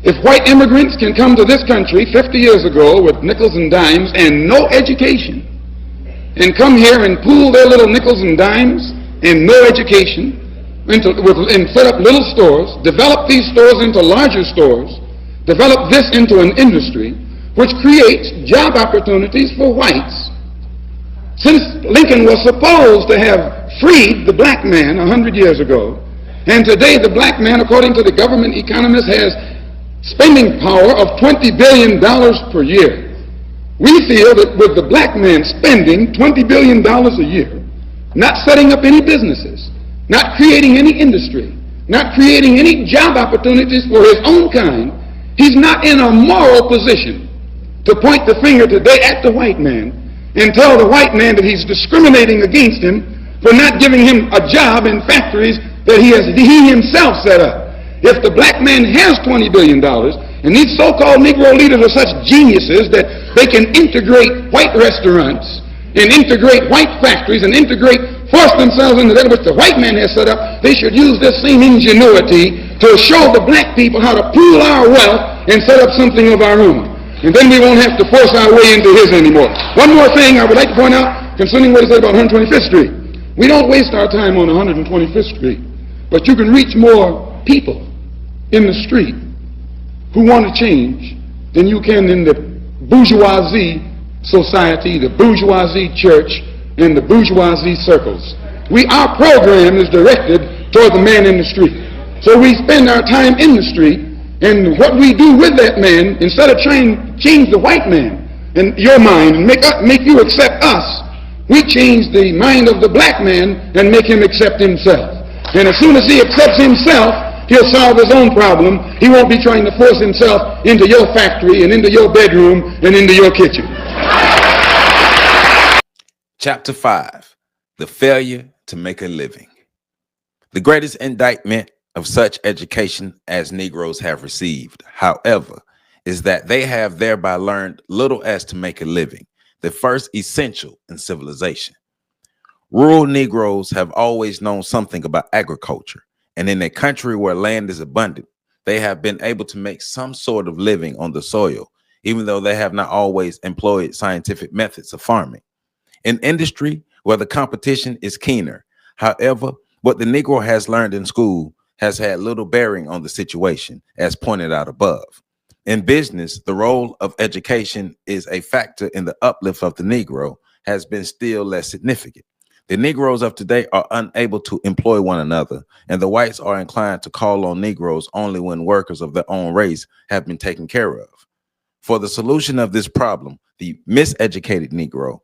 If white immigrants can come to this country 50 years ago with nickels and dimes and no education, and come here and pool their little nickels and dimes and no education, and set up little stores, develop these stores into larger stores, develop this into an industry which creates job opportunities for whites. Since Lincoln was supposed to have freed the black man 100 years ago, and today the black man, according to the government economist, has spending power of $20 billion per year. We feel that with the black man spending $20 billion a year, not setting up any businesses, not creating any industry, not creating any job opportunities for his own kind, he's not in a moral position to point the finger today at the white man and tell the white man that he's discriminating against him for not giving him a job in factories that he himself set up. If the black man has $20 billion, and these so-called Negro leaders are such geniuses that they can integrate white restaurants and integrate white factories and force themselves into that which the white man has set up, they should use this same ingenuity to show the black people how to pool our wealth and set up something of our own. And then we won't have to force our way into his anymore. One more thing I would like to point out concerning what he said about 125th Street. We don't waste our time on 125th Street, but you can reach more people in the street who want to change than you can in the bourgeoisie society, the bourgeoisie church, and the bourgeoisie circles. Our program is directed toward the man in the street. So we spend our time in the street, and what we do with that man, instead of trying to change the white man and your mind and make you accept us, we change the mind of the black man and make him accept himself. And as soon as he accepts himself, he'll solve his own problem. He won't be trying to force himself into your factory and into your bedroom and into your kitchen. Chapter 5, The Failure to Make a Living. The greatest indictment of such education as Negroes have received, however, is that they have thereby learned little as to make a living, the first essential in civilization. Rural Negroes have always known something about agriculture, and in a country where land is abundant, they have been able to make some sort of living on the soil, even though they have not always employed scientific methods of farming. In industry, where the competition is keener, however, what the Negro has learned in school has had little bearing on the situation, as pointed out above. In business, the role of education is a factor in the uplift of the Negro has been still less significant. The Negroes of today are unable to employ one another, and the whites are inclined to call on Negroes only when workers of their own race have been taken care of. For the solution of this problem, the miseducated Negro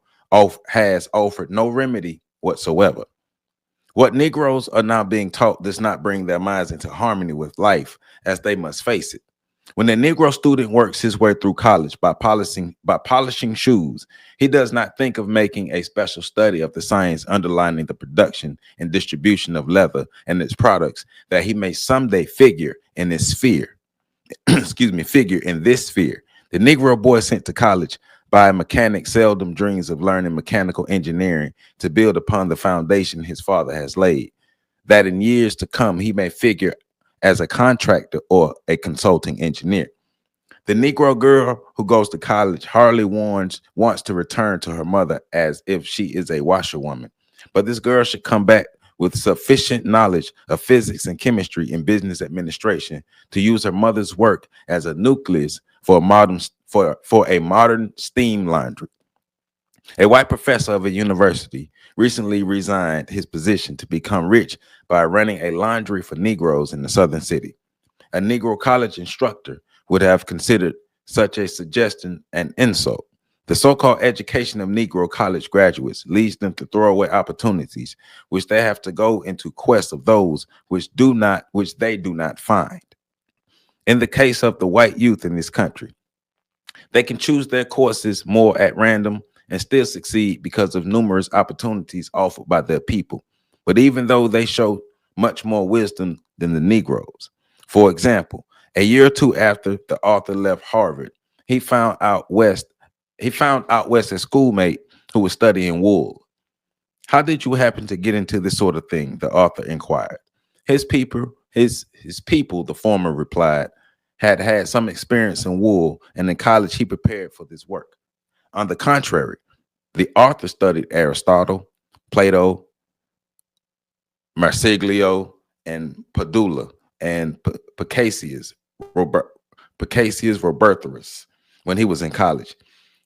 has offered no remedy whatsoever. What Negroes are now being taught does not bring their minds into harmony with life, as they must face it. When a Negro student works his way through college by polishing shoes, he does not think of making a special study of the science underlying the production and distribution of leather and its products that he may someday figure in this sphere. Figure in this sphere. The Negro boy sent to college by a mechanic seldom dreams of learning mechanical engineering to build upon the foundation his father has laid, that in years to come he may figure as a contractor or a consulting engineer. The Negro girl who goes to college hardly wants to return to her mother as if she is a washerwoman, but this girl should come back with sufficient knowledge of physics and chemistry and business administration to use her mother's work as a nucleus for a modern steam laundry. A white professor of a university recently resigned his position to become rich by running a laundry for Negroes in the southern city. A Negro college instructor would have considered such a suggestion an insult. The so-called education of Negro college graduates leads them to throw away opportunities, which they have to go into quest of those which they do not find. In the case of the white youth in this country, they can choose their courses more at random and still succeed because of numerous opportunities offered by their people. But even though they show much more wisdom than the Negroes. For example, a year or two after the author left Harvard, he found out west a schoolmate who was studying wool. "How did you happen to get into this sort of thing?" the author inquired. His people, the former replied, had had some experience in wool, and in college he prepared for this work. On the contrary, the author studied Aristotle, Plato, Marsiglio, and Padula, and Beccasius Robertus when he was in college.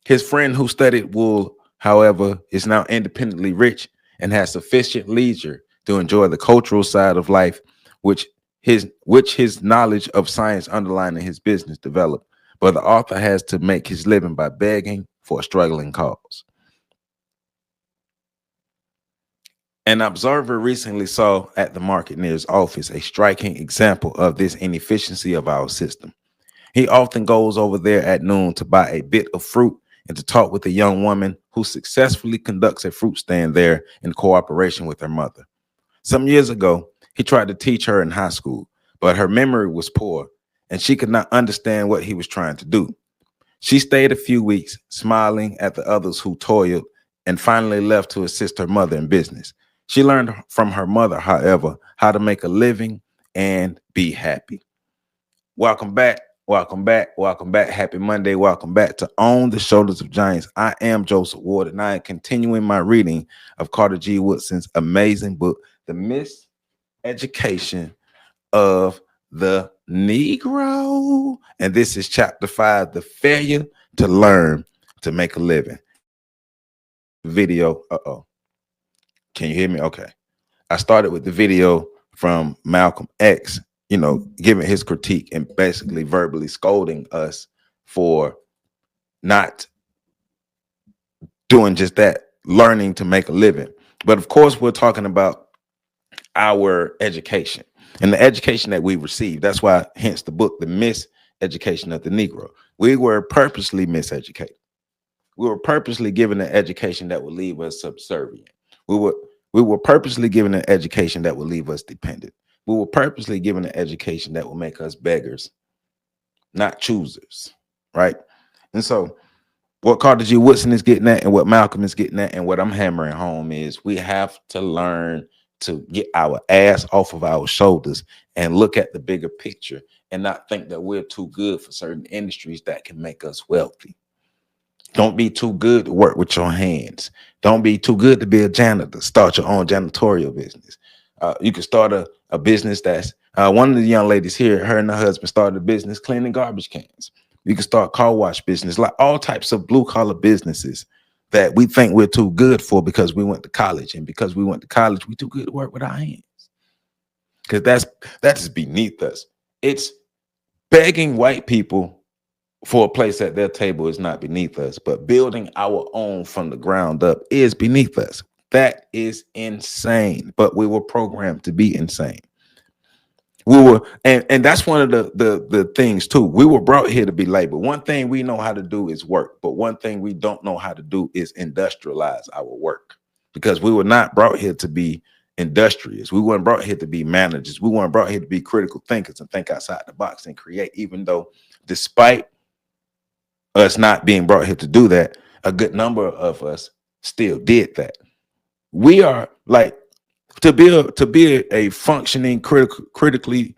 His friend who studied wool, however, is now independently rich and has sufficient leisure to enjoy the cultural side of life, which his knowledge of science underlying his business developed. But the author has to make his living by begging for a struggling cause. An observer recently saw at the market near his office a striking example of this inefficiency of our system. He often goes over there at noon to buy a bit of fruit and to talk with a young woman who successfully conducts a fruit stand there in cooperation with her mother. Some years ago, he tried to teach her in high school, but her memory was poor and she could not understand what he was trying to do. She stayed a few weeks, smiling at the others who toiled, and finally left to assist her mother in business. She learned from her mother, however, how to make a living and be happy. Welcome back. Welcome back. Welcome back. Happy Monday. Welcome back to On the Shoulders of Giants. I am Joseph Ward, and I am continuing my reading of Carter G. Woodson's amazing book, The Miseducation of the Negro. And this is chapter 5, The Failure to Learn to Make a Living. Video. Can you hear me? Okay. I started with the video from Malcolm X, giving his critique and basically verbally scolding us for not doing just that, learning to make a living. But of course, we're talking about our education and the education that we received. That's why, hence the book, The Miseducation of the Negro. We were purposely miseducated. We were purposely given an education that would leave us subservient. We were purposely given an education that would leave us dependent. We were purposely given an education that will make us beggars, not choosers, right? And so what Carter G. Woodson is getting at and what Malcolm is getting at and what I'm hammering home is we have to learn to get our ass off of our shoulders and look at the bigger picture and not think that we're too good for certain industries that can make us wealthy. Don't be too good to work with your hands. Don't be too good to be a janitor. Start your own janitorial business. You can start a business that's one of the young ladies here, her and her husband started a business cleaning garbage cans. You can start car wash business, like all types of blue collar businesses that we think we're too good for because we went to college. And because we went to college, we're too good to work with our hands. Because that is beneath us. It's begging white people for a place at their table is not beneath us, but building our own from the ground up is beneath us. That is insane, but we were programmed to be insane. We were, and that's one of the things too. We were brought here to be labor. One thing we know how to do is work, but one thing we don't know how to do is industrialize our work, because we were not brought here to be industrious. We weren't brought here to be managers. We weren't brought here to be critical thinkers and think outside the box and create, even though despite us not being brought here to do that, a good number of us still did that. We are like to be a functioning, critically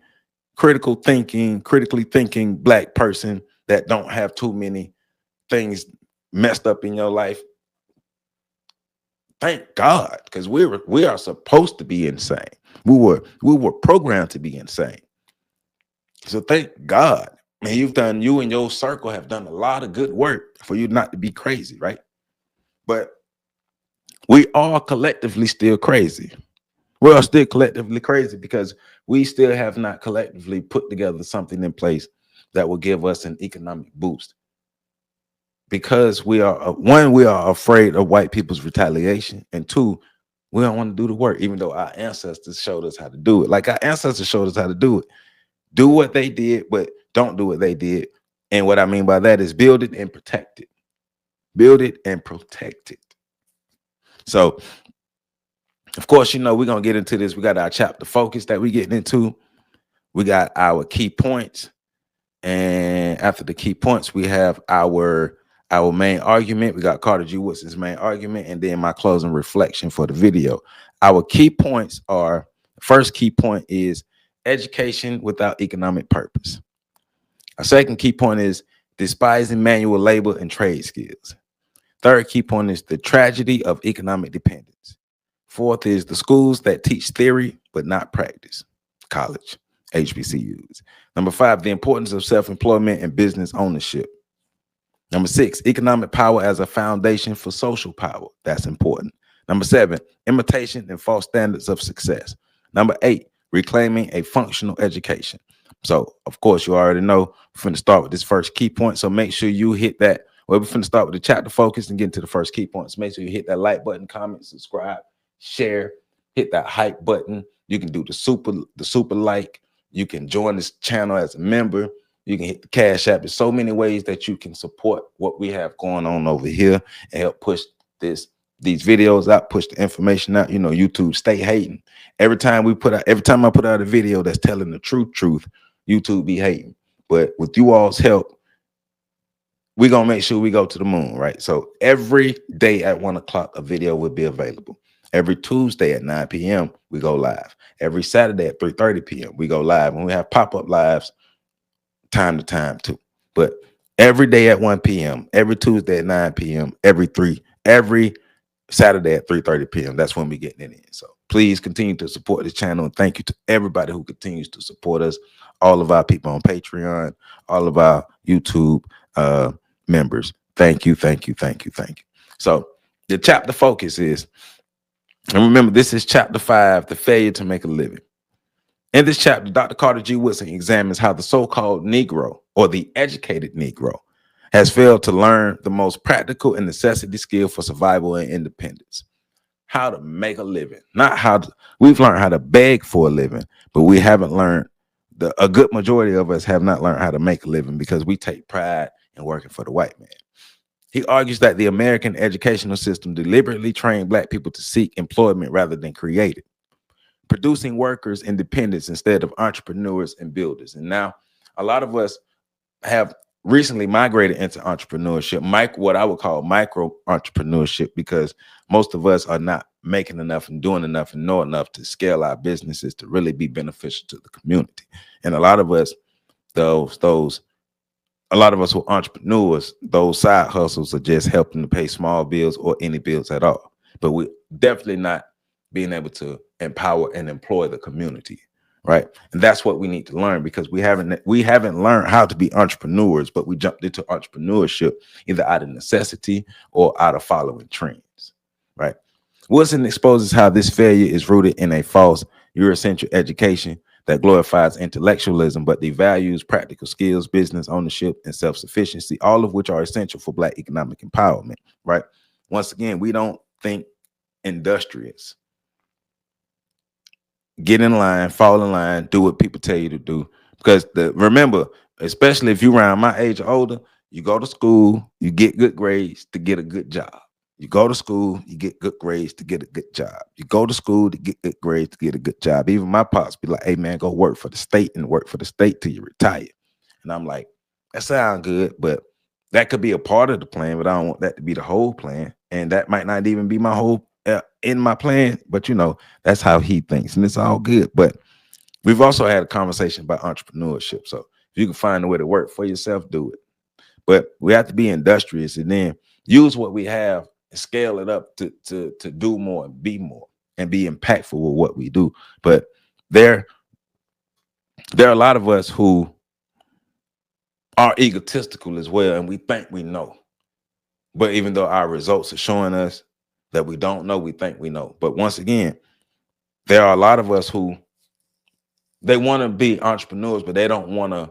thinking black person that don't have too many things messed up in your life. Thank God, because we are supposed to be insane. We were programmed to be insane. So thank God. Man, you and your circle have done a lot of good work for you not to be crazy, right? But we are collectively still crazy. We are still collectively crazy because we still have not collectively put together something in place that will give us an economic boost. Because we are, one, we are afraid of white people's retaliation, and two, we don't want to do the work, even though our ancestors showed us how to do it. Like our ancestors showed us how to do it. Do what they did, but don't do what they did. And what I mean by that is build it and protect it. Build it and protect it. So, of course, we're going to get into this. We got our chapter focus that we're getting into. We got our key points. And after the key points, we have our main argument. We got Carter G. Woodson's main argument, and then my closing reflection for the video. Our key points are, first key point is education without economic purpose. A second key point is despising manual labor and trade skills. Third key point is the tragedy of economic dependence. Fourth is the schools that teach theory but not practice. College, HBCUs. Number five, the importance of self-employment and business ownership. Number six, economic power as a foundation for social power. That's important. Number seven, imitation and false standards of success. Number eight, reclaiming a functional education. So, of course, you already know we're going to start with this first key point. So make sure you hit that. Well, we're going to start with the chapter focus and get into the first key points. Make sure you hit that like button, comment, subscribe, share, hit that hype button. You can do the super like. You can join this channel as a member. You can hit the Cashapp. There's so many ways that you can support what we have going on over here and help push these videos out, push the information out. You know, YouTube stay hating. Every time I put out a video that's telling the truth, YouTube be hating. But with you all's help, we're gonna make sure we go to the moon, right? So every day at 1 o'clock, a video will be available. Every Tuesday at 9 p.m., we go live. Every Saturday at 3:30 p.m., we go live. And we have pop-up lives time to time too. But every day at 1 p.m., every Tuesday at 9 p.m., every Saturday at 3:30 p.m. That's when we get it in. So please continue to support this channel. And thank you to everybody who continues to support us. All of our people on Patreon, all of our YouTube members. Thank you. So the chapter focus is, and remember, this is chapter 5, the failure to make a living. In this chapter, Dr. Carter G. Woodson examines how the so-called Negro, or the educated Negro, has failed to learn the most practical and necessity skill for survival and independence. How to make a living. Not how to, we've learned how to beg for a living, but we haven't learned, a good majority of us have not learned how to make a living because we take pride in working for the white man. He argues that the American educational system deliberately trained Black people to seek employment rather than create it, producing workers and dependents instead of entrepreneurs and builders. And now a lot of us have recently migrated into entrepreneurship, what I would call micro entrepreneurship, because most of us are not making enough and doing enough and know enough to scale our businesses to really be beneficial to the community. And a lot of us, a lot of us who are entrepreneurs, those side hustles are just helping to pay small bills or any bills at all. But we're definitely not being able to empower and employ the community, right? And that's what we need to learn, because we haven't learned how to be entrepreneurs, but we jumped into entrepreneurship either out of necessity or out of following trends, right? Wilson exposes how this failure is rooted in a false Eurocentric education that glorifies intellectualism but devalues practical skills, business ownership, and self-sufficiency, all of which are essential for Black economic empowerment, right? Once again, we don't think industrious. Get in line, fall in line, do what people tell you to do. Because remember, especially if you're around my age or older, you go to school, you get good grades to get a good job. You go to school, you get good grades to get a good job. You go to school to get good grades to get a good job. Even my pops be like, hey man, go work for the state and work for the state till you retire. And I'm like, that sounds good, but that could be a part of the plan, but I don't want that to be the whole plan. And that might not even be my whole in my plan, but you know, that's how he thinks, and it's all good. But we've also had a conversation about entrepreneurship. So if you can find a way to work for yourself, do it. But we have to be industrious and then use what we have and scale it up to do more and be impactful with what we do. But there are a lot of us who are egotistical as well, and we think we know. But even though our results are showing us that we don't know, we think we know. But once again, there are a lot of us who, they want to be entrepreneurs, but they don't want to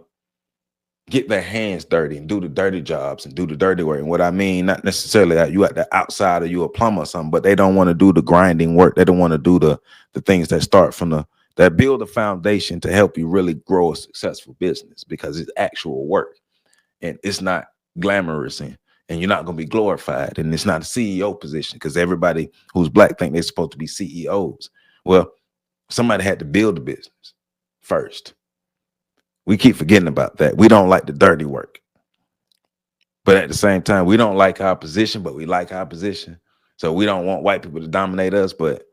get their hands dirty and do the dirty jobs and do the dirty work. And what I mean, not necessarily that you at the outside or you a plumber or something, but they don't want to do the grinding work. They don't want to do the things that start from that build a foundation to help you really grow a successful business, because it's actual work and it's not glamorous and you're not going to be glorified, and it's not a CEO position, because everybody who's Black think they're supposed to be CEOs. Well, somebody had to build the business first. We keep forgetting about that. We don't like the dirty work, but at the same time, we don't like our position, but we like our position. So we don't want white people to dominate us, but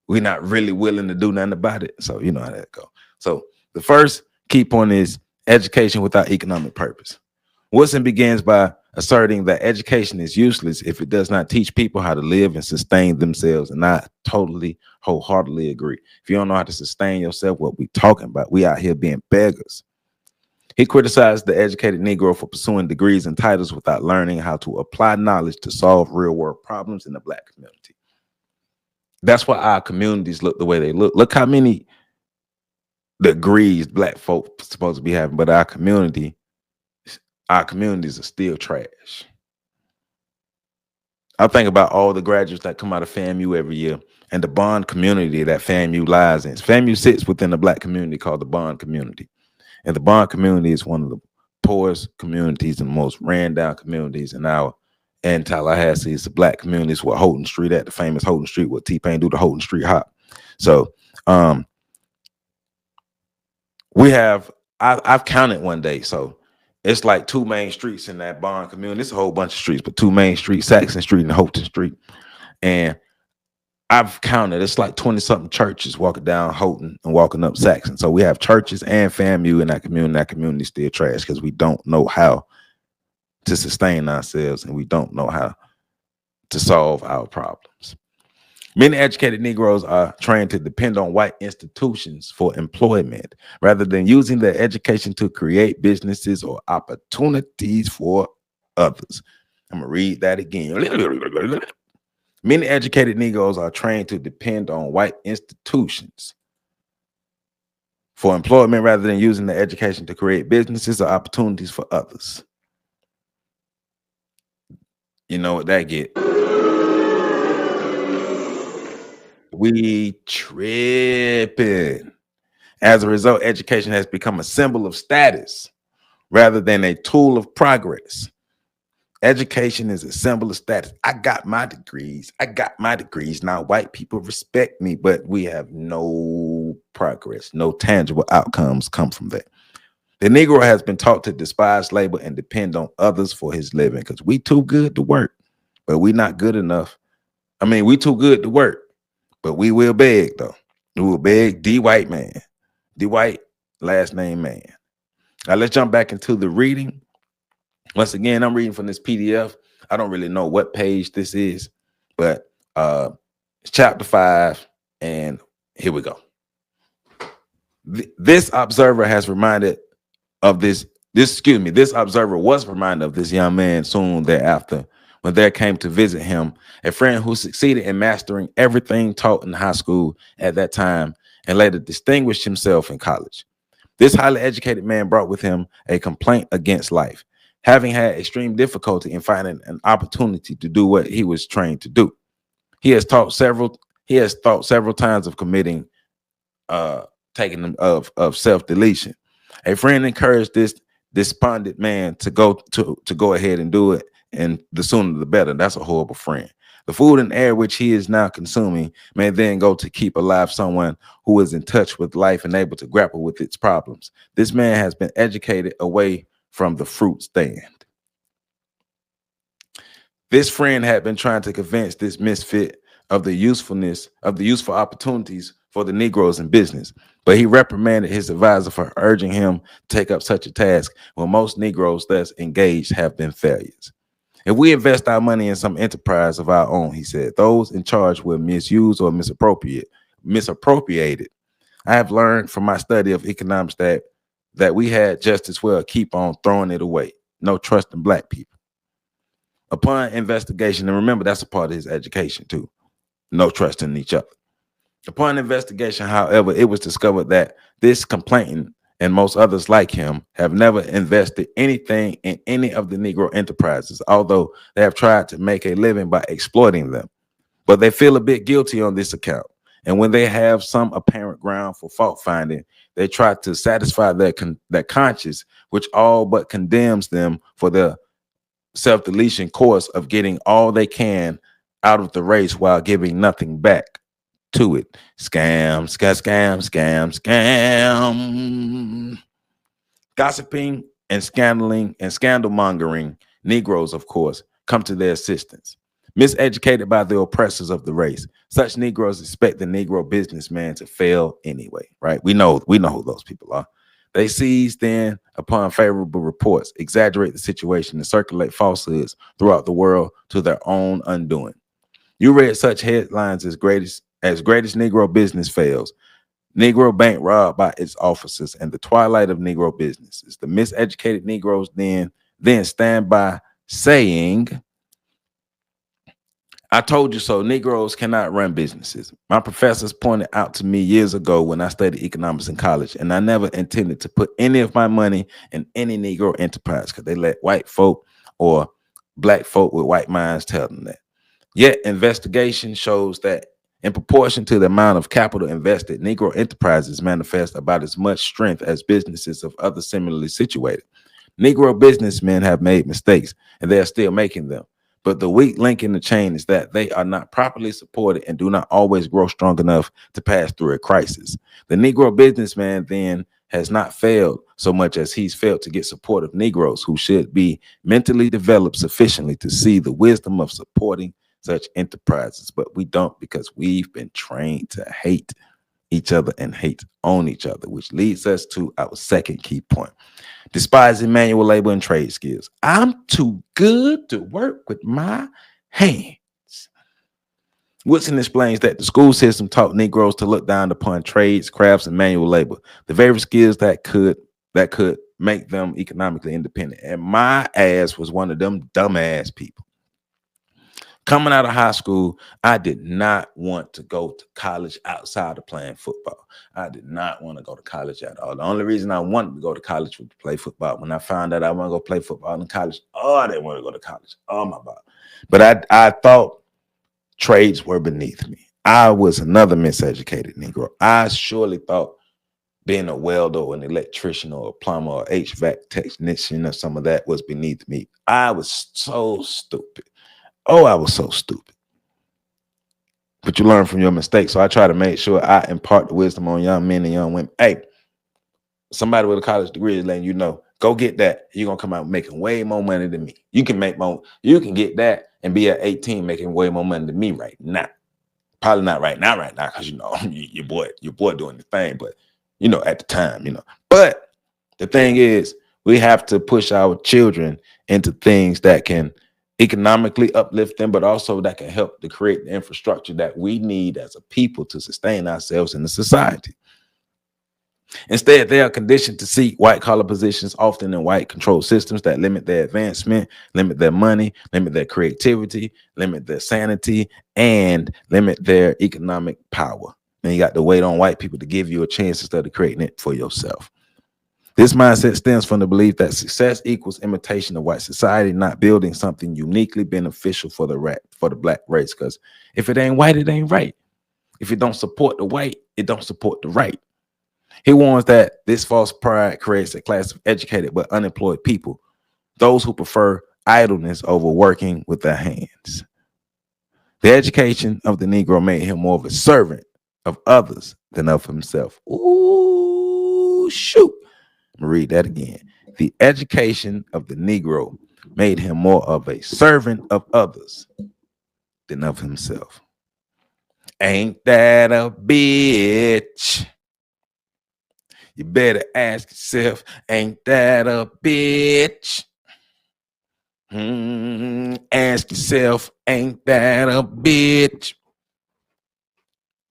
we're not really willing to do nothing about it. So you know how that go. So the first key point is education without economic purpose. Woodson begins by asserting that education is useless if it does not teach people how to live and sustain themselves. And I totally, wholeheartedly agree. If you don't know how to sustain yourself, what we talking about, we out here being beggars. He criticized the educated Negro for pursuing degrees and titles without learning how to apply knowledge to solve real world problems in the Black community. That's why our communities look the way they look. Look how many degrees Black folk supposed to be having, but our communities are still trash. I think about all the graduates that come out of FAMU every year and the bond community that FAMU lies in. FAMU sits within a Black community called the bond community. And the bond community is one of the poorest communities and most ran down communities in Tallahassee. It's the Black communities where Houghton Street at, the famous Houghton Street, where T-Pain do the Houghton Street hop. So I've counted one day. So it's like 2 main streets in that bond community. It's a whole bunch of streets, but 2 main streets, Saxon Street and Houghton Street. And I've counted, it's like 20 something churches walking down Houghton and walking up Saxon. So we have churches and FAMU in that community. That community is still trash because we don't know how to sustain ourselves and we don't know how to solve our problems. Many educated Negroes are trained to depend on white institutions for employment rather than using their education to create businesses or opportunities for others. I'm going to read that again. Many educated Negroes are trained to depend on white institutions for employment rather than using their education to create businesses or opportunities for others. You know what that get? We tripping. As a result, education has become a symbol of status rather than a tool of progress. Education is a symbol of status. I got my degrees. Now white people respect me, but we have no progress, no tangible outcomes come from that. The Negro has been taught to despise labor and depend on others for his living because we too good to work, but we not good enough. I mean, we too good to work, but we will beg though. We will beg D-White man, D-White last name man. Now let's jump back into the reading. Once again, I'm reading from this PDF. I don't really know what page this is, but it's chapter 5, and here we go. This observer has reminded of this observer was reminded of this young man soon thereafter when there came to visit him a friend who succeeded in mastering everything taught in high school at that time and later distinguished himself in college. This highly educated man brought with him a complaint against life, having had extreme difficulty in finding an opportunity to do what he was trained to do. He has thought several times of committing taking of self-deletion. A friend encouraged this despondent man to go ahead and do it, and the sooner the better. That's a horrible friend. The food and air which he is now consuming may then go to keep alive someone who is in touch with life and able to grapple with its problems. This man has been educated away from the fruit stand. This friend had been trying to convince this misfit of the useful opportunities for the Negroes in business, but he reprimanded his advisor for urging him to take up such a task when most Negroes thus engaged have been failures. If we invest our money in some enterprise of our own, he said, those in charge will misuse or misappropriate it. I have learned from my study of economics that we had just as well keep on throwing it away. No trust in black people. Upon investigation, and remember that's a part of his education too, no trust in each other. Upon investigation, however, it was discovered that this complainant and most others like him have never invested anything in any of the Negro enterprises, although they have tried to make a living by exploiting them. But they feel a bit guilty on this account. And when they have some apparent ground for fault finding, they try to satisfy their conscience, which all but condemns them for their self-deletion course of getting all they can out of the race while giving nothing back to it. Scam, scam, scam, scam. Gossiping and scandaling and scandal mongering Negroes, of course, come to their assistance. Miseducated by the oppressors of the race, such Negroes expect the Negro businessman to fail anyway, right? We know who those people are. They seize then upon favorable reports, exaggerate the situation, and circulate falsehoods throughout the world to their own undoing. You read such headlines as greatest Negro business fails, Negro bank robbed by its officers, and the twilight of Negro businesses. The miseducated Negroes then stand by saying, I told you so. Negroes cannot run businesses. My professors pointed out to me years ago when I studied economics in college, and I never intended to put any of my money in any Negro enterprise because they let white folk or black folk with white minds tell them that. Yet investigation shows that in proportion to the amount of capital invested, Negro enterprises manifest about as much strength as businesses of others similarly situated. Negro businessmen have made mistakes, and they are still making them. But the weak link in the chain is that they are not properly supported and do not always grow strong enough to pass through a crisis. The Negro businessman then has not failed so much as he's failed to get support of Negroes who should be mentally developed sufficiently to see the wisdom of supporting such enterprises. But we don't, because we've been trained to hate each other and hate on each other, which leads us to our second key point. Despising manual labor and trade skills. I'm too good to work with my hands. Woodson explains that the school system taught Negroes to look down upon trades, crafts, and manual labor, the very skills that could make them economically independent. And my ass was one of them dumbass people. Coming out of high school, I did not want to go to college outside of playing football. I did not want to go to college at all. The only reason I wanted to go to college was to play football. When I found out I want to go play football in college, I didn't want to go to college. Oh, my God. But I thought trades were beneath me. I was another miseducated Negro. I surely thought being a welder or an electrician or a plumber or HVAC technician or some of that was beneath me. I was so stupid. Oh, I was so stupid. But you learn from your mistakes. So I try to make sure I impart the wisdom on young men and young women. Hey, somebody with a college degree is letting you know, go get that. You're going to come out making way more money than me. You can make more. You can get that and be at 18 making way more money than me right now. Probably not right now, because, you know, your boy doing the thing. But, you know, at the time, you know. But the thing is, we have to push our children into things that can economically uplift them, but also that can help to create the infrastructure that we need as a people to sustain ourselves in the society. Instead, they are conditioned to seek white-collar positions, often in white-controlled systems that limit their advancement, limit their money, limit their creativity, limit their sanity, and limit their economic power. And you got to wait on white people to give you a chance instead of creating it for yourself. This mindset stems from the belief that success equals imitation of white society, not building something uniquely beneficial for the black race. Because if it ain't white, it ain't right. If it don't support the white, it don't support the right. He warns that this false pride creates a class of educated but unemployed people, those who prefer idleness over working with their hands. The education of the Negro made him more of a servant of others than of himself. Ooh, shoot. Read that again. The education of the Negro made him more of a servant of others than of himself. Ain't that a bitch? You better ask yourself, ain't that a bitch? Ask yourself, ain't that a bitch?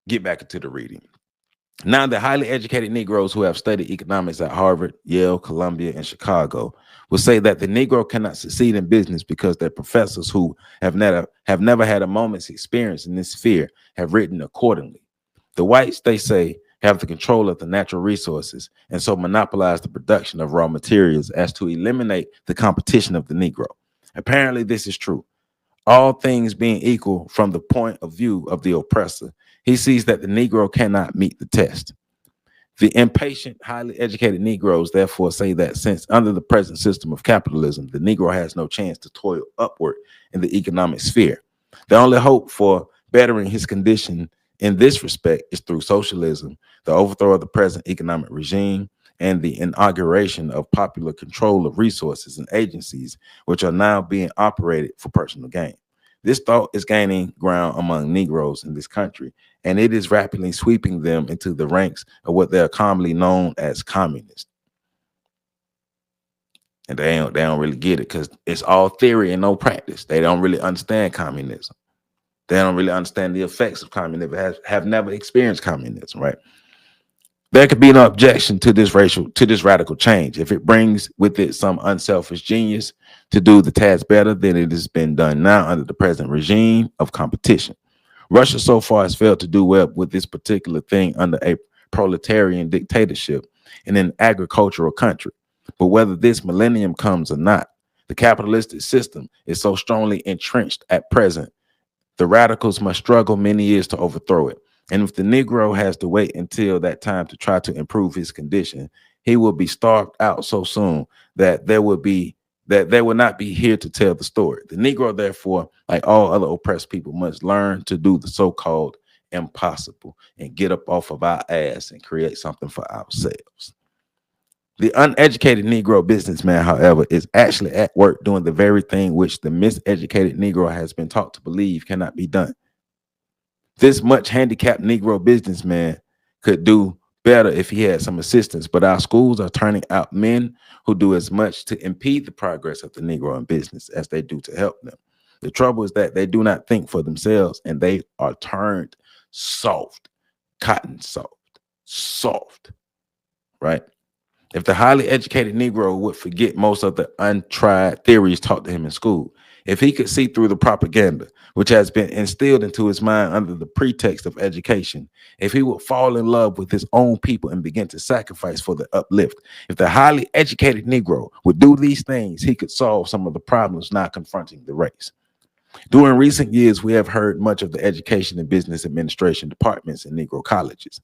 Get back into the reading. Now, the highly educated Negroes who have studied economics at Harvard, Yale, Columbia, and Chicago will say that the Negro cannot succeed in business because their professors who have never had a moment's experience in this sphere have written accordingly. The whites, they say, have the control of the natural resources and so monopolize the production of raw materials as to eliminate the competition of the Negro. Apparently, this is true. All things being equal from the point of view of the oppressor, he sees that the Negro cannot meet the test. The impatient, highly educated Negroes therefore say that since under the present system of capitalism, the Negro has no chance to toil upward in the economic sphere. The only hope for bettering his condition in this respect is through socialism, the overthrow of the present economic regime, and the inauguration of popular control of resources and agencies, which are now being operated for personal gain. This thought is gaining ground among Negroes in this country, and it is rapidly sweeping them into the ranks of what they are commonly known as communists. And they don't really get it because it's all theory and no practice. They don't really understand communism. They don't really understand the effects of communism, have never experienced communism, right? There could be no objection to this radical change if it brings with it some unselfish genius to do the task better than it has been done now under the present regime of competition. Russia so far has failed to do well with this particular thing under a proletarian dictatorship in an agricultural country. But whether this millennium comes or not, the capitalistic system is so strongly entrenched at present, the radicals must struggle many years to overthrow it. And if the Negro has to wait until that time to try to improve his condition, he will be starved out so soon that there will not be here to tell the story. The Negro, therefore, like all other oppressed people, must learn to do the so-called impossible and get up off of our ass and create something for ourselves. The uneducated Negro businessman, however, is actually at work doing the very thing which the miseducated Negro has been taught to believe cannot be done. This much handicapped Negro businessman could do better if he had some assistance, but our schools are turning out men who do as much to impede the progress of the Negro in business as they do to help them. The trouble is that they do not think for themselves, and they are turned soft, cotton soft, right? If the highly educated Negro would forget most of the untried theories taught to him in school, if he could see through the propaganda, which has been instilled into his mind under the pretext of education, if he would fall in love with his own people and begin to sacrifice for the uplift, if the highly educated Negro would do these things, he could solve some of the problems now confronting the race. During recent years, we have heard much of the education and business administration departments in Negro colleges.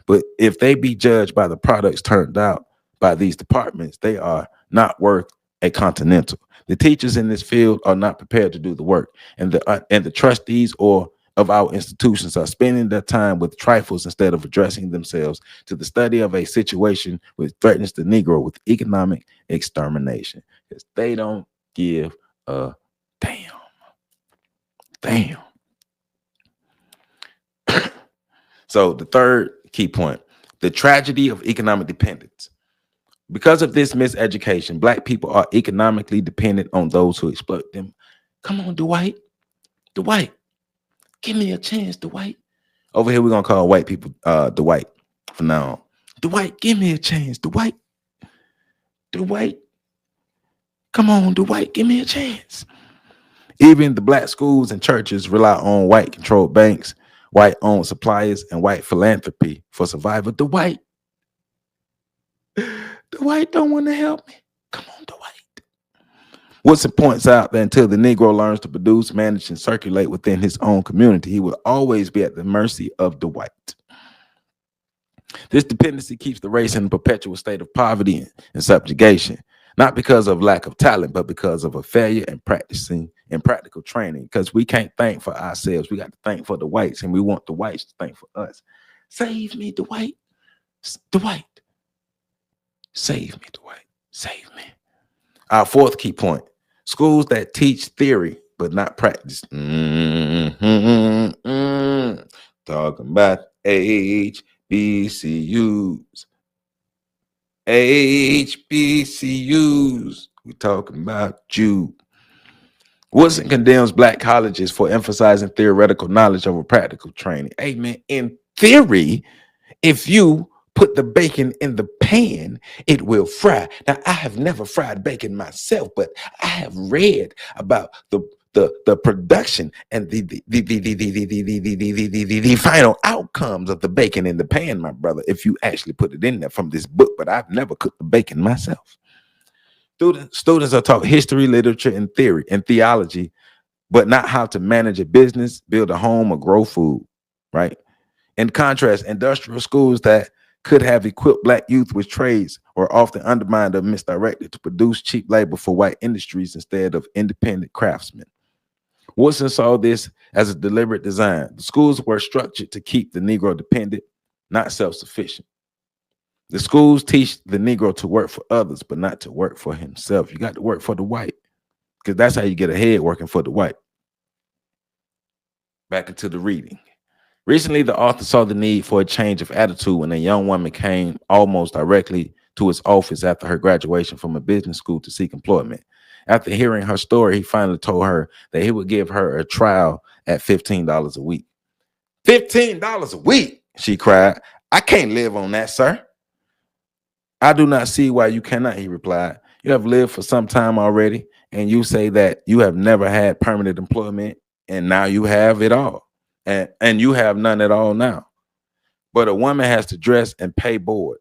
But if they be judged by the products turned out by these departments, they are not worth a continental. The teachers in this field are not prepared to do the work, and the trustees of our institutions are spending their time with trifles instead of addressing themselves to the study of a situation which threatens the Negro with economic extermination, because they don't give a damn. Damn. So the third key point, the tragedy of economic dependence. Because of this miseducation, Black people are economically dependent on those who exploit them. Come on, Dwight. Dwight, give me a chance, Dwight. Over here, we're going to call white people Dwight from now on. Dwight, give me a chance, Dwight. Dwight. Come on, Dwight, give me a chance. Even the Black schools and churches rely on white-controlled banks, white-owned suppliers, and white philanthropy for survival. Dwight don't want to help me. Come on, Dwight. Woodson points out that until the Negro learns to produce, manage, and circulate within his own community, he will always be at the mercy of Dwight. This dependency keeps the race in a perpetual state of poverty and subjugation, not because of lack of talent, but because of a failure in practicing and practical training. Because we can't think for ourselves. We got to think for the whites, and we want the whites to think for us. Save me, Dwight. Dwight. Save me, Dwight. Save me. Our fourth key point, schools that teach theory but not practice. Talking about HBCUs. HBCUs. We're talking about you. Woodson condemns Black colleges for emphasizing theoretical knowledge over practical training. Hey, man, in theory, if you put the bacon in the pan, it will fry. Now, I have never fried bacon myself, but I have read about the production and the final outcomes of the bacon in the pan, my brother, if you actually put it in there from this book. But I've never cooked the bacon myself. Students are taught history, literature, and theory and theology, but not how to manage a business, build a home, or grow food, right? In contrast, industrial schools that could have equipped Black youth with trades were often undermined or misdirected to produce cheap labor for white industries instead of independent craftsmen. Woodson saw this as a deliberate design. The schools were structured to keep the Negro dependent, not self-sufficient. The schools teach the Negro to work for others, but not to work for himself. You got to work for the white, because that's how you get ahead, working for the white. Back into the reading. Recently, the author saw the need for a change of attitude when a young woman came almost directly to his office after her graduation from a business school to seek employment. After hearing her story, he finally told her that he would give her a trial at $15 a week. $15 a week, she cried. I can't live on that, sir. I do not see why you cannot, he replied. You have lived for some time already, and you say that you have never had permanent employment, and now you have it all. And you have none at all now. But a woman has to dress and pay board,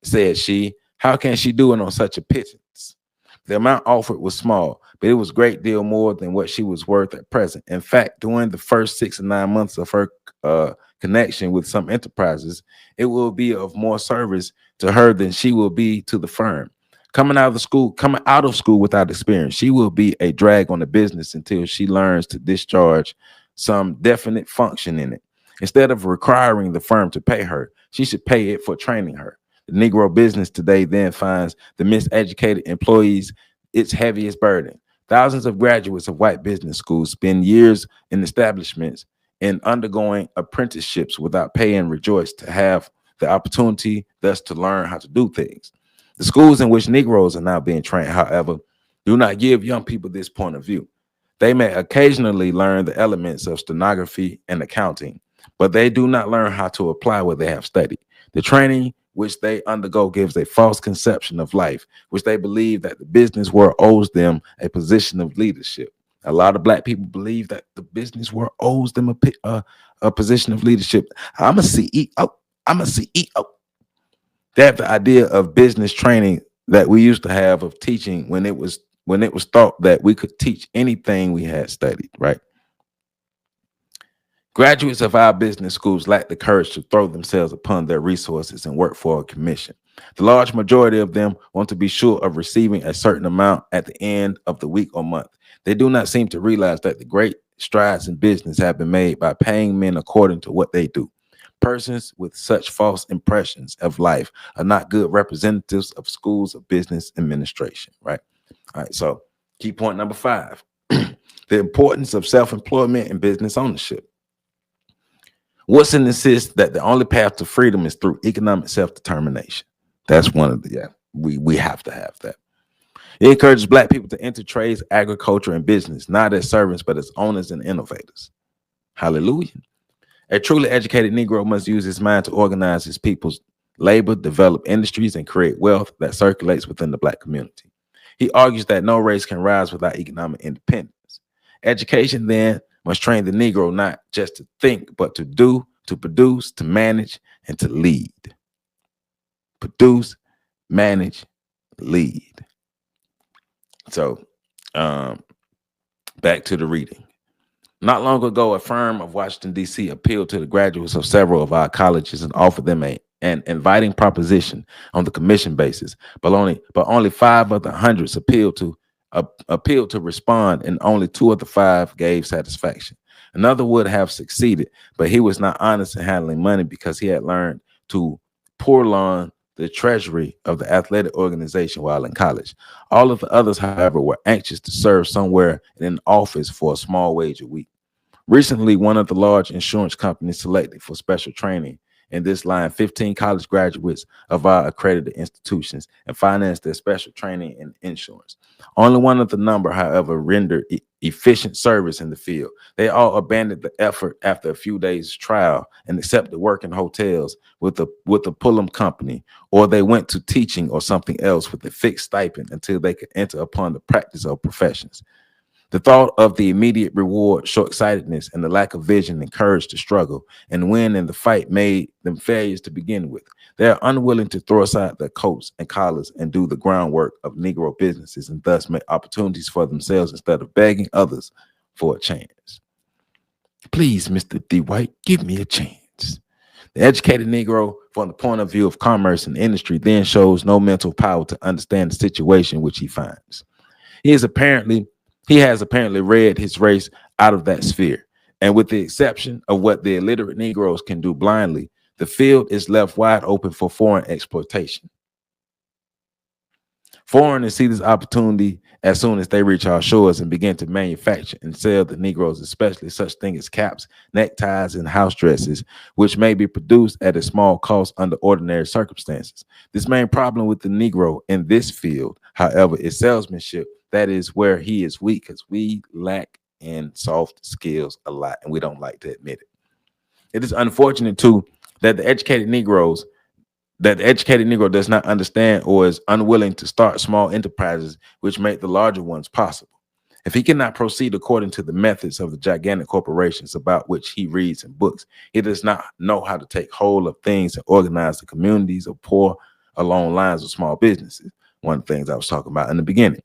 said she. How can she do it on such a pittance? The amount offered was small, but it was a great deal more than what she was worth at present. In fact, during the first 6 or 9 months of her connection with some enterprises, it will be of more service to her than she will be to the firm. Coming out of school without experience, she will be a drag on the business until she learns to discharge some definite function in it. Instead of requiring the firm to pay her, she should pay it for training her. The Negro business today then finds the miseducated employees its heaviest burden. Thousands of graduates of white business schools spend years in establishments and undergoing apprenticeships without pay and rejoice to have the opportunity thus to learn how to do things. The schools in which Negroes are now being trained, however, do not give young people this point of view. They may occasionally learn the elements of stenography and accounting, but they do not learn how to apply what they have studied. The training which they undergo gives a false conception of life, which they believe that the business world owes them a position of leadership. A lot of black people believe that the business world owes them a position of leadership. I'm a CEO. I'm a CEO. They have the idea of business training that we used to have of teaching when it was thought that we could teach anything we had studied, right? Graduates of our business schools lack the courage to throw themselves upon their resources and work for a commission. The large majority of them want to be sure of receiving a certain amount at the end of the week or month. They do not seem to realize that the great strides in business have been made by paying men according to what they do. Persons with such false impressions of life are not good representatives of schools of business administration, right? All right, so key point number 5, the importance of self-employment and business ownership. Woodson insists that the only path to freedom is through economic self-determination. That's one of the, we have to have that. It encourages black people to enter trades, agriculture, and business, not as servants, but as owners and innovators. Hallelujah. A truly educated Negro must use his mind to organize his people's labor, develop industries, and create wealth that circulates within the black community. He argues that no race can rise without economic independence. Education, then, must train the Negro not just to think, but to do, to produce, to manage, and to lead. Produce, manage, lead. So, back to the reading. Not long ago, a firm of Washington, D.C. appealed to the graduates of several of our colleges and offered them an inviting proposition on the commission basis, but only 5 of the hundreds appealed to respond, and only 2 of the 5 gave satisfaction. Another would have succeeded, but he was not honest in handling money because he had learned to purloin the treasury of the athletic organization while in college. All of the others, however, were anxious to serve somewhere in an office for a small wage a week. Recently, one of the large insurance companies selected for special training in this line 15 college graduates of our accredited institutions and financed their special training in insurance. Only one of the number, however, rendered efficient service in the field. They all abandoned the effort after a few days' trial and accepted work in hotels with a Pullum company, or they went to teaching or something else with a fixed stipend until they could enter upon the practice of professions. The thought of the immediate reward, short-sightedness, and the lack of vision and courage to struggle and win in the fight made them failures to begin with. They are unwilling to throw aside their coats and collars and do the groundwork of Negro businesses and thus make opportunities for themselves instead of begging others for a chance. Please, Mr. D. White, give me a chance. The educated Negro, from the point of view of commerce and industry, then shows no mental power to understand the situation which he finds. He has apparently read his race out of that sphere. And with the exception of what the illiterate Negroes can do blindly, the field is left wide open for foreign exploitation. Foreigners see this opportunity as soon as they reach our shores and begin to manufacture and sell the Negroes, especially such things as caps, neckties, and house dresses, which may be produced at a small cost under ordinary circumstances. This main problem with the Negro in this field, however, is salesmanship. That is where he is weak, because we lack in soft skills a lot, and we don't like to admit it. It is unfortunate, too, that the educated Negro does not understand or is unwilling to start small enterprises which make the larger ones possible. If he cannot proceed according to the methods of the gigantic corporations about which he reads in books, he does not know how to take hold of things and organize the communities of poor along lines of small businesses. One of the things I was talking about in the beginning.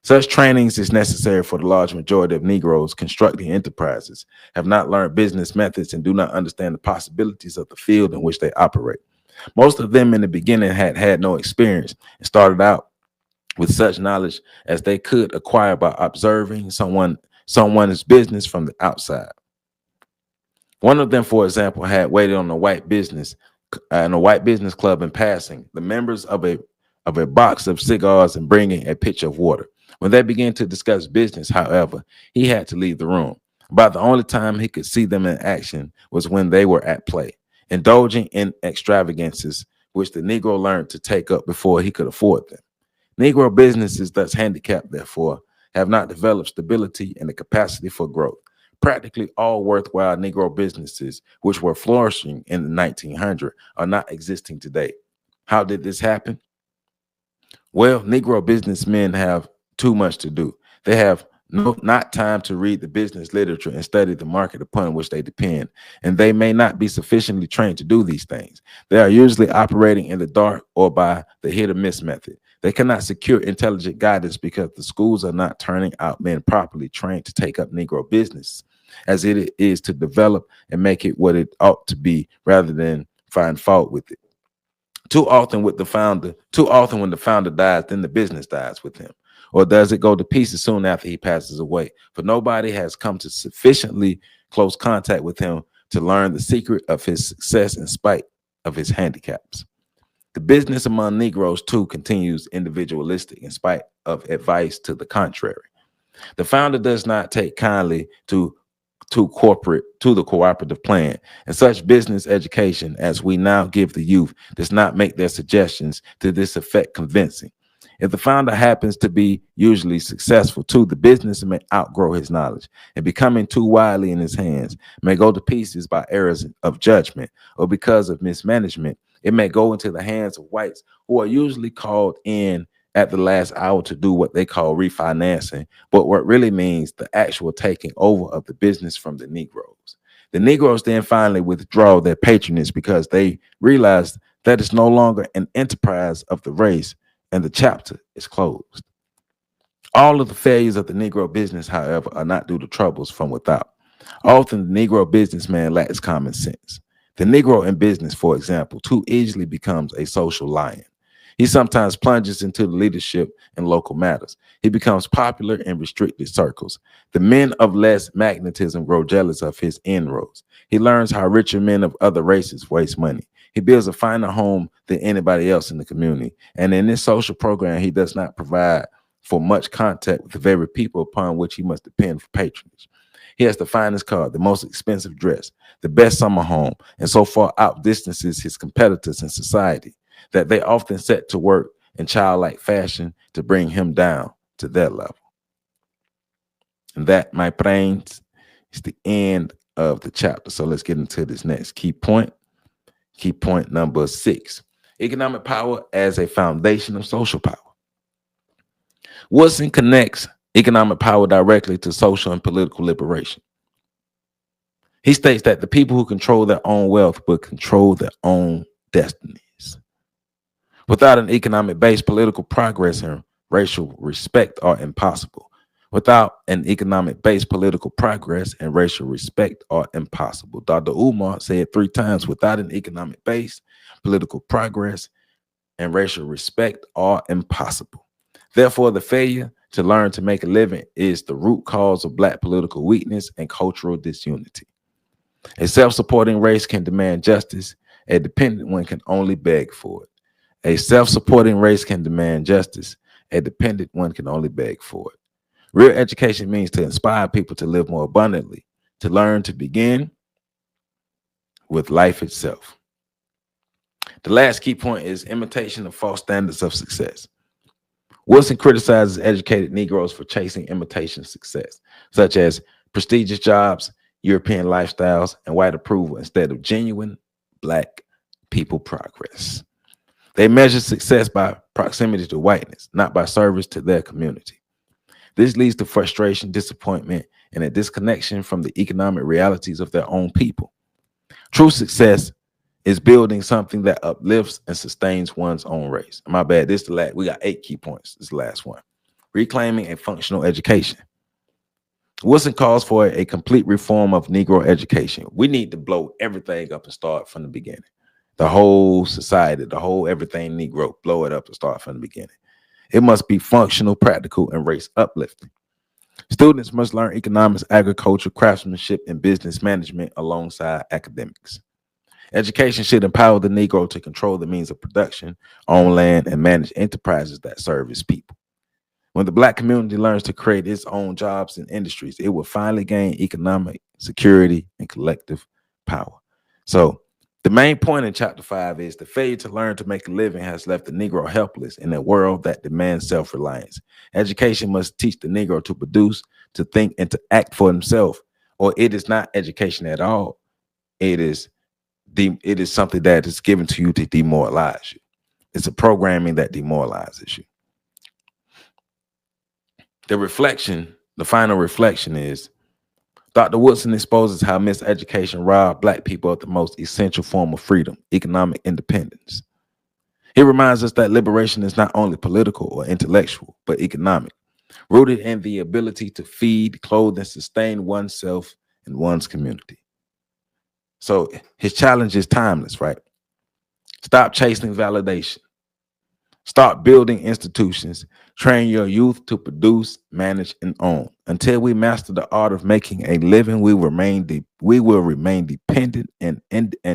Such trainings is necessary for the large majority of Negroes constructing enterprises, have not learned business methods, and do not understand the possibilities of the field in which they operate. Most of them in the beginning had no experience and started out with such knowledge as they could acquire by observing someone's business from the outside. One of them, for example, had waited on a white business club in passing the members of a box of cigars and bringing a pitcher of water. When they began to discuss business, however, he had to leave the room. About the only time he could see them in action was when they were at play, indulging in extravagances which the Negro learned to take up before he could afford them. Negro businesses, thus handicapped, therefore, have not developed stability and the capacity for growth. Practically all worthwhile Negro businesses, which were flourishing in the 1900s, are not existing today. How did this happen? Well, Negro businessmen have too much to do. They have not time to read the business literature and study the market upon which they depend, and they may not be sufficiently trained to do these things. They are usually operating in the dark or by the hit or miss method. They cannot secure intelligent guidance because the schools are not turning out men properly trained to take up Negro business, as it is to develop and make it what it ought to be rather than find fault with it. Too often when the founder dies, then the business dies with him. Or does it go to pieces soon after he passes away? For nobody has come to sufficiently close contact with him to learn the secret of his success in spite of his handicaps. The business among Negroes, too, continues individualistic in spite of advice to the contrary. The founder does not take kindly to the cooperative plan, and such business education as we now give the youth does not make their suggestions to this effect convincing. If the founder happens to be usually successful too, the business may outgrow his knowledge and becoming too widely in his hands may go to pieces by errors of judgment or because of mismanagement. It may go into the hands of whites who are usually called in at the last hour to do what they call refinancing, but what really means the actual taking over of the business from the Negroes. The Negroes then finally withdraw their patronage because they realize that it's no longer an enterprise of the race and the chapter is closed. All of the failures of the Negro business, however, are not due to troubles from without. Often the Negro businessman lacks common sense. The Negro in business, for example, too easily becomes a social lion. He sometimes plunges into the leadership in local matters. He becomes popular in restricted circles. The men of less magnetism grow jealous of his inroads. He learns how richer men of other races waste money. He builds a finer home than anybody else in the community. And in this social program, he does not provide for much contact with the very people upon which he must depend for patronage. He has the finest car, the most expensive dress, the best summer home, and so far outdistances his competitors in society that they often set to work in childlike fashion to bring him down to their level. And that, my friends, is the end of the chapter. So let's get into this next key point. Key point number 6, economic power as a foundation of social power. Wilson connects economic power directly to social and political liberation. He states that the people who control their own wealth will control their own destinies. Without an economic base, political progress and racial respect are impossible. Without an economic base, political progress and racial respect are impossible. Dr. Umar said 3 times, without an economic base, political progress and racial respect are impossible. Therefore, the failure to learn to make a living is the root cause of Black political weakness and cultural disunity. A self-supporting race can demand justice. A dependent one can only beg for it. A self-supporting race can demand justice. A dependent one can only beg for it. Real education means to inspire people to live more abundantly, to learn to begin with life itself. The last key point is imitation of false standards of success. Wilson criticizes educated Negroes for chasing imitation success, such as prestigious jobs, European lifestyles, and white approval instead of genuine Black people progress. They measure success by proximity to whiteness, not by service to their community. This leads to frustration, disappointment, and a disconnection from the economic realities of their own people. True success is building something that uplifts and sustains one's own race. My bad. This is the last. We got 8 key points. This is the last one. Reclaiming a functional education. Wilson calls for a complete reform of Negro education. We need to blow everything up and start from the beginning. The whole society, the whole everything Negro, blow it up and start from the beginning. It must be functional, practical, and race uplifting. Students must learn economics, agriculture, craftsmanship, and business management alongside academics. Education should empower the Negro to control the means of production, own land, and manage enterprises that serve its people. When the Black community learns to create its own jobs and industries, it will finally gain economic security and collective power. So the main point in chapter 5 is the failure to learn to make a living has left the Negro helpless in a world that demands self-reliance. Education must teach the Negro to produce, to think, and to act for himself, or it is not education at all. It is something that is given to you to demoralize you. It's a programming that demoralizes you. The final reflection is, Dr. Woodson exposes how miseducation robbed Black people of the most essential form of freedom, economic independence. He reminds us that liberation is not only political or intellectual, but economic, rooted in the ability to feed, clothe, and sustain oneself and one's community. So his challenge is timeless, right? Stop chasing validation. Start building institutions. Train your youth to produce, manage, and own. Until we master the art of making a living, we will remain dependent, and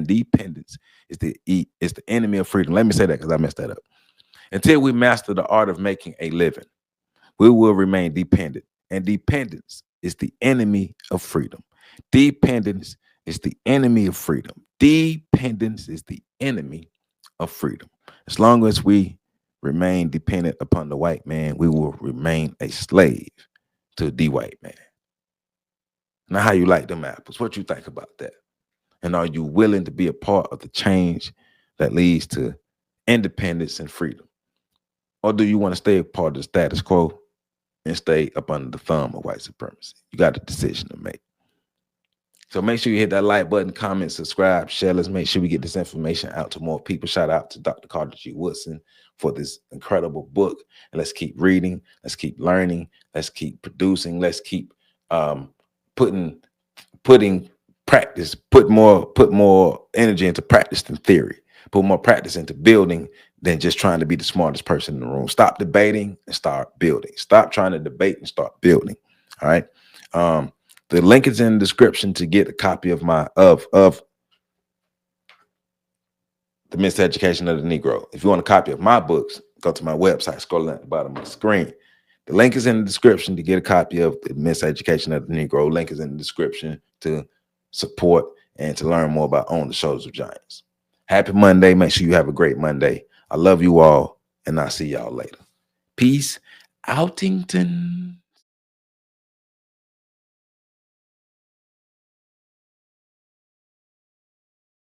dependence is the enemy of freedom. Let me say that because I messed that up. Until we master the art of making a living, we will remain dependent, and dependence is the enemy of freedom. Dependence is the enemy of freedom. Dependence is the enemy of freedom. As long as we remain dependent upon the white man, we will remain a slave to the white man. Now, how you like them apples? What you think about that? And are you willing to be a part of the change that leads to independence and freedom? Or do you want to stay a part of the status quo and stay up under the thumb of white supremacy? You got a decision to make. So make sure you hit that like button, comment, subscribe, share. Let's make sure we get this information out to more people. Shout out to Dr. Carter G. Woodson for this incredible book. And let's keep reading. Let's keep learning. Let's keep producing. Let's keep putting practice, put more energy into practice than theory. Put more practice into building than just trying to be the smartest person in the room. Stop debating and start building. Stop trying to debate and start building. All right. The link is in the description to get a copy of my of The Miseducation of the Negro. If you want a copy of my books, go to my website, scroll at the bottom of the screen. The link is in the description to get a copy of The Miseducation of the Negro. Link is in the description to support and to learn more about On the Shoulders of Giants. Happy Monday. Make sure you have a great Monday. I love you all, and I'll see y'all later. Peace outington.